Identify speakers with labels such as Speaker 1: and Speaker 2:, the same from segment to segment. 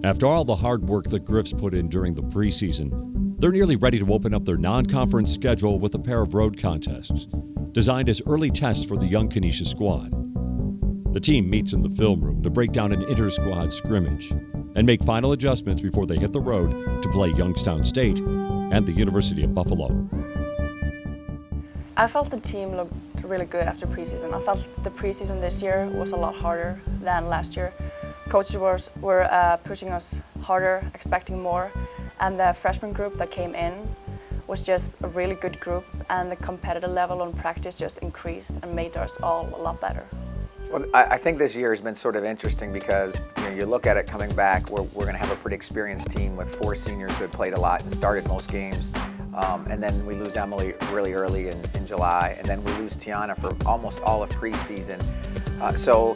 Speaker 1: After all the hard work the Griffs put in during the preseason, they're nearly ready to open up their non-conference schedule with a pair of road contests, designed as early tests for the young Canisius squad. The team meets in the film room to break down an inter-squad scrimmage and make final adjustments before they hit the road to play Youngstown State and the University of Buffalo.
Speaker 2: I felt the team looked really good after preseason. I felt the preseason this year was a lot harder than last year. Coaches were pushing us harder, expecting more, and the freshman group that came in was just a really good group, and the competitive level on practice just increased and made us all a lot better.
Speaker 3: Well, I think this year has been sort of interesting because you look at it coming back, we're going to have a pretty experienced team with 4 seniors who had played a lot and started most games. And then we lose Emily really early in July, and then we lose Tiana for almost all of preseason. So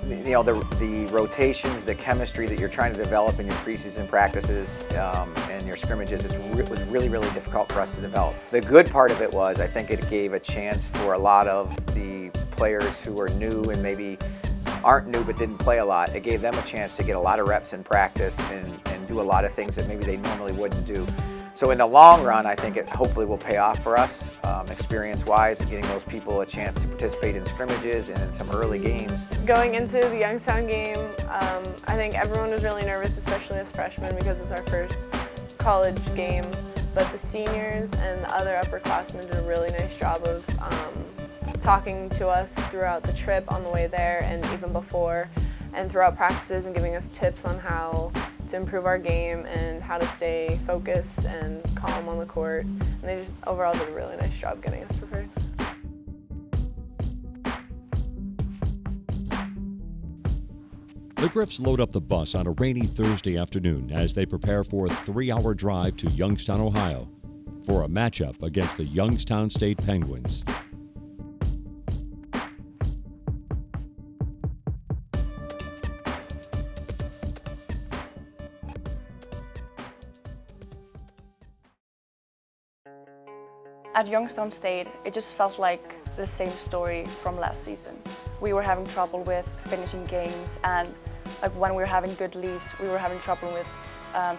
Speaker 3: the rotations, the chemistry that you're trying to develop in your preseason practices and your scrimmages, it was really, really difficult for us to develop. The good part of it was I think it gave a chance for a lot of the players who are new and maybe aren't new but didn't play a lot. It gave them a chance to get a lot of reps in practice and do a lot of things that maybe they normally wouldn't do. So in the long run, I think it hopefully will pay off for us, experience-wise, and getting those people a chance to participate in scrimmages and in some early games.
Speaker 4: Going into the Youngstown game, I think everyone was really nervous, especially as freshmen, because it's our first college game. But the seniors and the other upperclassmen did a really nice job of talking to us throughout the trip on the way there and even before, and throughout practices, and giving us tips on how to improve our game and how to stay focused and calm on the court. And they just overall did a really nice job getting us prepared.
Speaker 1: The Griffs load up the bus on a rainy Thursday afternoon as they prepare for a 3-hour drive to Youngstown, Ohio, for a matchup against the Youngstown State Penguins.
Speaker 2: At Youngstown State, it just felt like the same story from last season. We were having trouble with finishing games, and like when we were having good leads, we were having trouble with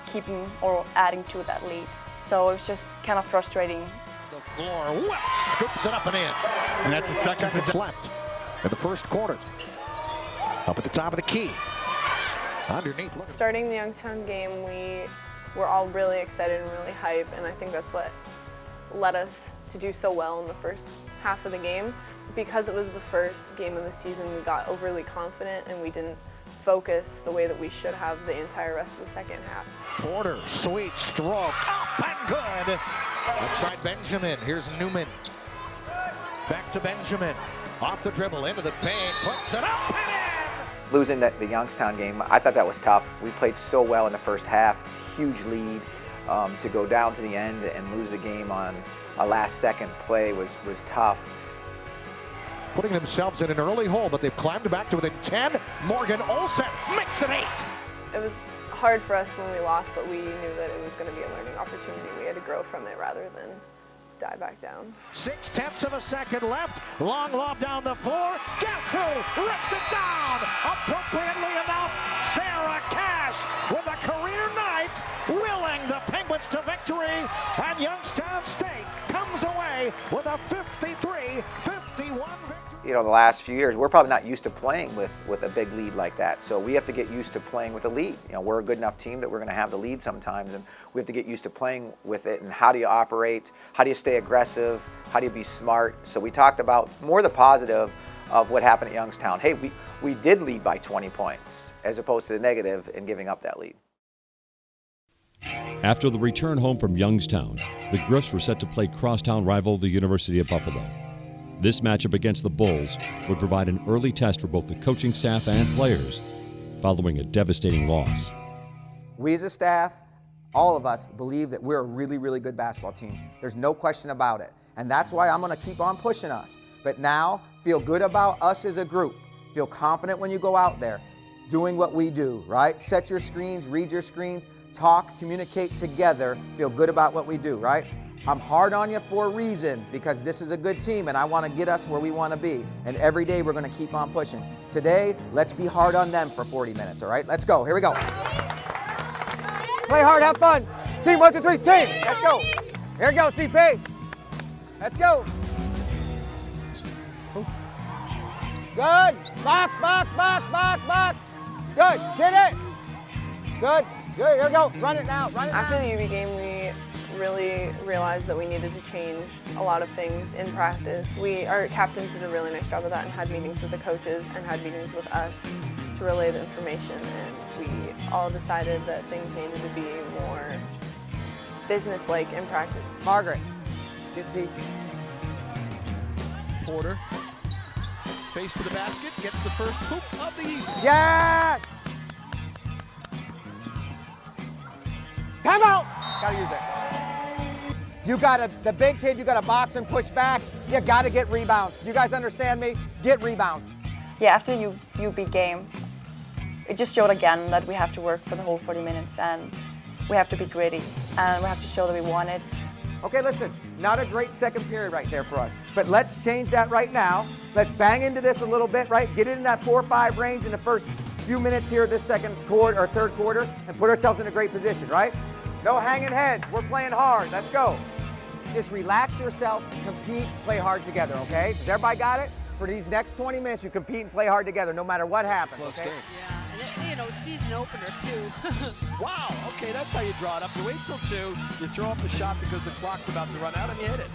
Speaker 2: keeping or adding to that lead. So it was just kind of frustrating.
Speaker 5: The floor, scoops it up and in. And that's the second that's left in the first quarter. Up at the top of the key. Underneath.
Speaker 4: Starting the Youngstown game, we were all really excited and really hyped, and I think that's what led us to do so well in the first half of the game. Because it was the first game of the season, we got overly confident and we didn't focus the way that we should have the entire rest of the second half.
Speaker 5: Porter, sweet stroke, up and good. Outside Benjamin, here's Newman. Back to Benjamin, off the dribble, into the paint, puts it up and in!
Speaker 3: Losing the Youngstown game, I thought that was tough. We played so well in the first half, huge lead. To go down to the end and lose the game on a last-second play was tough.
Speaker 5: Putting themselves in an early hole, but they've climbed back to within 10. Morgan Olsen makes it 8.
Speaker 4: It was hard for us when we lost, but we knew that it was going to be a learning opportunity. We had to grow from it rather than die back down.
Speaker 5: 0.6 of a second left. Long lob down the floor. Guess who ripped it down? Appropriately enough, Sarah Cash with a career night, willing the Penguins to victory, and Youngstown State comes away with a 53-51 victory.
Speaker 3: The last few years, we're probably not used to playing with a big lead like that. So we have to get used to playing with a lead. We're a good enough team that we're going to have the lead sometimes, and we have to get used to playing with it. And how do you operate? How do you stay aggressive? How do you be smart? So we talked about more the positive of what happened at Youngstown. Hey, we did lead by 20 points as opposed to the negative in giving up that lead.
Speaker 1: After the return home from Youngstown, the Griffs were set to play crosstown rival the University of Buffalo. This matchup against the Bulls would provide an early test for both the coaching staff and players following a devastating loss.
Speaker 6: We as a staff, all of us, believe that we're a really, really good basketball team. There's no question about it. And that's why I'm going to keep on pushing us. But now, feel good about us as a group. Feel confident when you go out there. doing what we do, right? Set your screens, read your screens, talk, communicate together, feel good about what we do, right? I'm hard on you for a reason, because this is a good team and I want to get us where we want to be. And every day we're going to keep on pushing. Today, let's be hard on them for 40 minutes, all right? Let's go. Here we go. Play hard, have fun. Team 1, 2, 3, team. Let's go. Here we go, CP. Let's go. Good. Box, box, box, box, box. Good. Hit it. Good. Good. Here we go. Run it now. Run it now.
Speaker 4: After the UB game, we really realized that we needed to change a lot of things in practice. Our captains did a really nice job of that and had meetings with the coaches and had meetings with us to relay the information, and we all decided that things needed to be more business-like in practice.
Speaker 6: Margaret. Good seat.
Speaker 5: Porter. Face to the basket, gets the first hoop of the evening.
Speaker 6: Yes! Timeout! Gotta use it. You gotta, the big kid, you gotta box and push back. You gotta get rebounds. Do you guys understand me? Get rebounds.
Speaker 2: Yeah, after UB game, it just showed again that we have to work for the whole 40 minutes and we have to be gritty and we have to show that we want it.
Speaker 6: Okay, listen, not a great second period right there for us, but let's change that right now. Let's bang into this a little bit, right? Get it in that 4-5 range in the first few minutes here, this second quarter or third quarter, and put ourselves in a great position, right? No hanging heads, we're playing hard, let's go. Just relax yourself, compete, play hard together, okay? Does everybody got it? For these next 20 minutes, you compete and play hard together, no matter what happens, okay?
Speaker 7: Yeah, and you know, season opener too.
Speaker 5: Wow, okay, that's how you draw it up. You wait till 2, you throw up the shot because the clock's about to run out, and you hit it.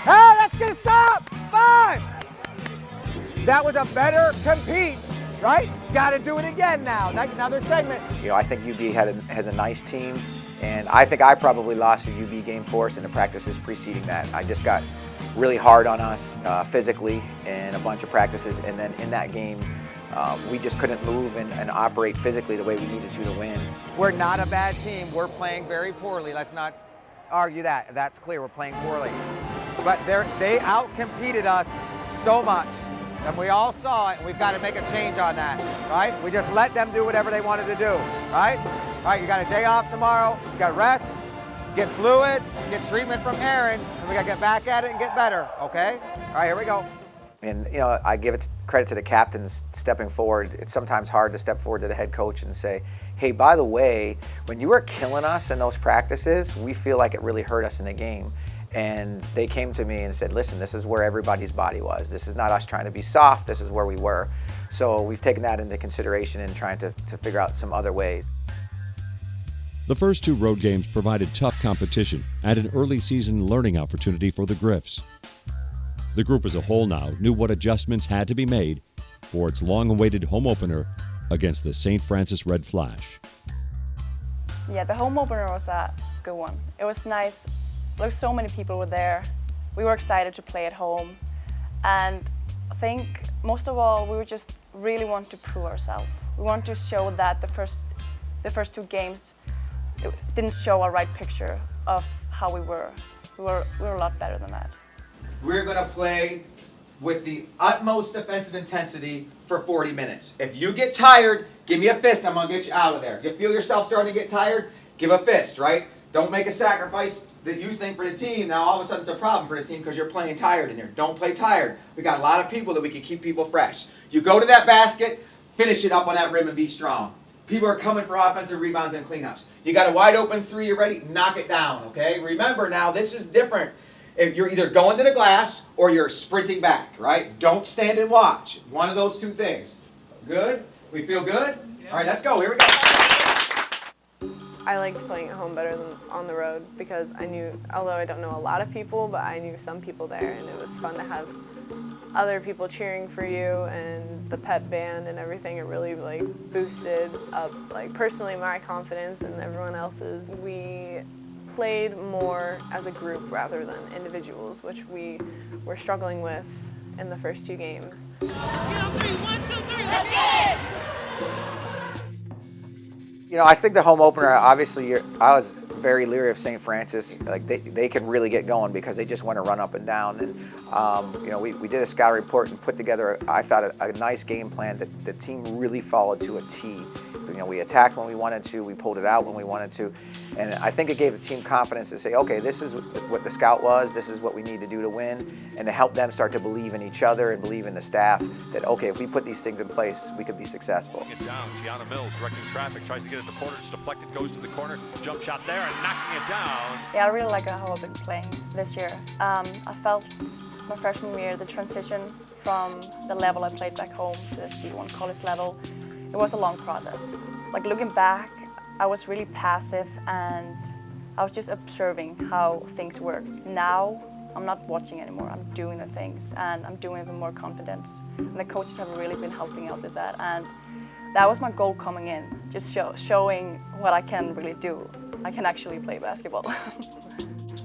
Speaker 6: Hey, let's get a stop! 5! That was a better compete, right? Gotta do it again now. Next, another segment.
Speaker 3: You know, I think UB has a nice team, and I think I probably lost a UB game for us in the practices preceding that. I just got really hard on us physically in a bunch of practices, and then in that game, we just couldn't move and operate physically the way we needed to win.
Speaker 6: We're not a bad team. We're playing very poorly. Let's not argue that. That's clear. We're playing poorly. But they out-competed us so much. And we all saw it, and we've got to make a change on that, right? We just let them do whatever they wanted to do, right? All right, you got a day off tomorrow. You got to rest, get fluids, get treatment from Aaron, and we got to get back at it and get better, okay? All right, here we go.
Speaker 3: And, you know, I give it credit to the captains stepping forward. It's sometimes hard to step forward to the head coach and say, hey, by the way, when you were killing us in those practices, we feel like it really hurt us in the game. And they came to me and said, listen, this is where everybody's body was. This is not us trying to be soft. This is where we were. So we've taken that into consideration and trying to figure out some other ways.
Speaker 1: The first 2 road games provided tough competition and an early season learning opportunity for the Griffs. The group as a whole now knew what adjustments had to be made for its long-awaited home opener against the St. Francis Red Flash.
Speaker 2: Yeah, the home opener was a good one. It was nice. Like, so many people were there. We were excited to play at home. And I think most of all, we just really want to prove ourselves. We want to show that the first 2 games didn't show a right picture of how we were. We were a lot better than that.
Speaker 6: We're going to play with the utmost defensive intensity for 40 minutes. If you get tired, give me a fist. I'm going to get you out of there. If you feel yourself starting to get tired, give a fist, right? Don't make a sacrifice that you think for the team. Now all of a sudden it's a problem for the team because you're playing tired in there. Don't play tired. We got a lot of people that we can keep people fresh. You go to that basket, finish it up on that rim and be strong. People are coming for offensive rebounds and cleanups. You got a wide open 3, you're ready, knock it down, okay? Remember now, this is different. If you're either going to the glass or you're sprinting back, right? Don't stand and watch. One of those 2 things. Good? We feel good? All right, let's go. Here we go.
Speaker 4: I liked playing at home better than on the road because I knew, although I don't know a lot of people, but I knew some people there, and it was fun to have other people cheering for you and the pep band and everything. It really like boosted up, like, personally my confidence and everyone else's. We played more as a group rather than individuals, which we were struggling with in the first 2 games.
Speaker 7: Let's get on 3, 1, 2, 3, let's get it!
Speaker 3: You know, I think the home opener, obviously, I was very leery of St. Francis. Like they can really get going because they just want to run up and down. And you know, we did a scout report and put together, I thought, a nice game plan that the team really followed to a T. You know, we attacked when we wanted to, we pulled it out when we wanted to, and I think it gave the team confidence to say, okay, this is what the scout was, this is what we need to do to win, and to help them start to believe in each other and believe in the staff that, okay, if we put these things in place, we could be successful.
Speaker 8: It down, Tiana Mills directing traffic, tries to get it to Porter, it's deflected, goes to the corner, jump shot there and knocking it down.
Speaker 2: Yeah, I really like how I've been playing this year. I felt my freshman year, the transition from the level I played back home to this D1 college level, it was a long process. Like looking back, I was really passive and I was just observing how things work. Now, I'm not watching anymore, I'm doing the things and I'm doing it with more confidence. And the coaches have really been helping out with that. And that was my goal coming in, just showing what I can really do. I can actually play basketball.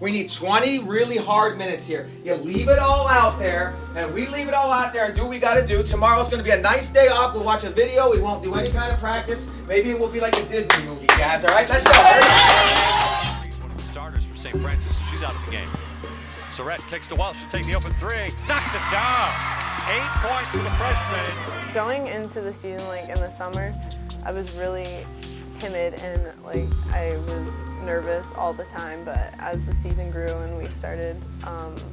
Speaker 6: We need 20 really hard minutes here. You leave it all out there, and we leave it all out there and do what we got to do. Tomorrow's going to be a nice day off. We'll watch a video. We won't do any kind of practice. Maybe it will be like a Disney movie, guys. All right, let's go.
Speaker 8: She's one of the starters for St. Francis, so she's out of the game. Surratt kicks to Welsh. She'll take the open three. Knocks it down. 8 points for the freshman.
Speaker 4: Going into the season, like in the summer, I was really timid and like I was nervous all the time, but as the season grew and we started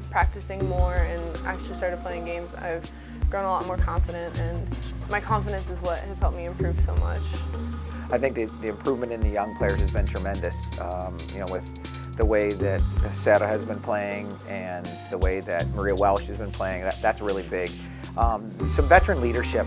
Speaker 4: practicing more and actually started playing games, I've grown a lot more confident, and my confidence is what has helped me improve so much.
Speaker 3: I think the improvement in the young players has been tremendous. You know, with the way that Sarah has been playing and the way that Maria Welsh has been playing, that's really big. Some veteran leadership,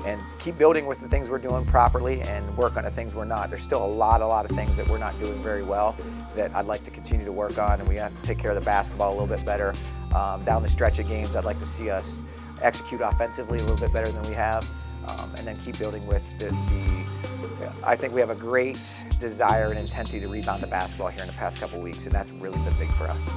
Speaker 3: and keep building with the things we're doing properly and work on the things we're not. There's still a lot of things that we're not doing very well that I'd like to continue to work on, and we have to take care of the basketball a little bit better. Down the stretch of games, I'd like to see us execute offensively a little bit better than we have, and then keep building with I think we have a great desire and intensity to rebound the basketball here in the past couple weeks, and that's really been big for us.